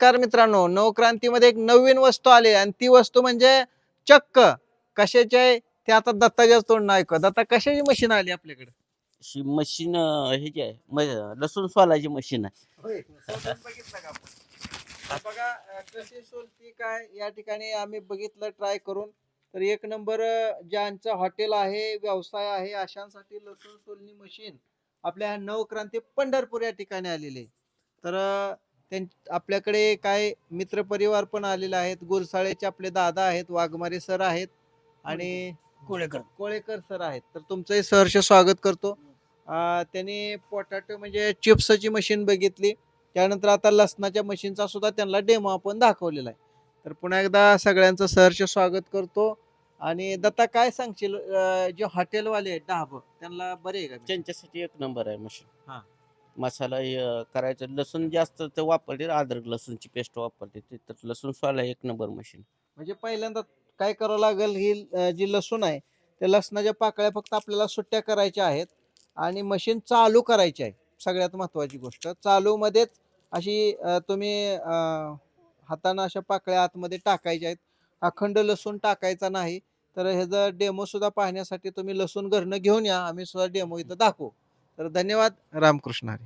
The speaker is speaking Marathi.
नमस्कार मित्रांनो, नवक्रांतीमध्ये एक नवीन वस्तू आली आणि ती वस्तू म्हणजे चक्क कशाची आहे ते आता दत्ताच्याच तोंडून ऐकू. दत्ता, कशाची मशीन आली आपल्याकडे? अशी मशीन हे जे आहे लसूण सोलायची मशीन आहे. होय, सोलून बघितलं का आपण? तर बघा कशी सोलती काय या ठिकाणी आम्ही बघितलं ट्राय करून. तर एक नंबर ज्यांचं हॉटेल आहे, व्यवसाय आहे अशांसाठी लसूण सोलणी मशीन आपल्या नवक्रांती पंढरपूर या ठिकाणी आलेली आहे. तर आपल्याकडे काय मित्रपरिवार पण आलेले आहेत. गुरसाळेचे आपले दादा आहेत, वाघमारे सर आहेत आणि कोळेकर. कोळेकर सर आहेत. तर तुमचंही सहर्ष स्वागत करतो. त्यांनी पोटॅटो म्हणजे चिप्सची मशीन बघितली. त्यानंतर आता लसणाच्या मशीनचा सुद्धा त्यांना डेमो आपण दाखवलेला आहे. तर पुन्हा एकदा सगळ्यांचं सहर्ष स्वागत करतो. आणि दत्ता, काय सांगशील जे हॉटेलवाले आहेत ढाबं त्यांना बरे आहे का? त्यांच्यासाठी एक नंबर आहे मशीन. हा. मसाला करायचं लसूण जास्त ते वापरते, अद्रक लसूणची पेस्ट वापरते ते, तर लसूण सोला एक नंबर मशीन. म्हणजे पहिल्यांदा काय करावं लागेल, ही जी लसूण आहे त्या लसणाच्या पाकळ्या फक्त आपल्याला सुट्ट्या करायच्या आहेत आणि मशीन चालू करायची आहे. सगळ्यात महत्वाची गोष्ट चालू मध्येच अशी तुम्ही हाताने अशा पाकळ्या आतमध्ये टाकायच्या आहेत. अखंड लसूण टाकायचा नाही. तर ह्याचा डेमो सुद्धा पाहण्यासाठी तुम्ही लसूण घरनं घेऊन या, आम्ही सुद्धा डेमो इथं दाखवू. तर धन्यवाद. रामकृष्ण हरी.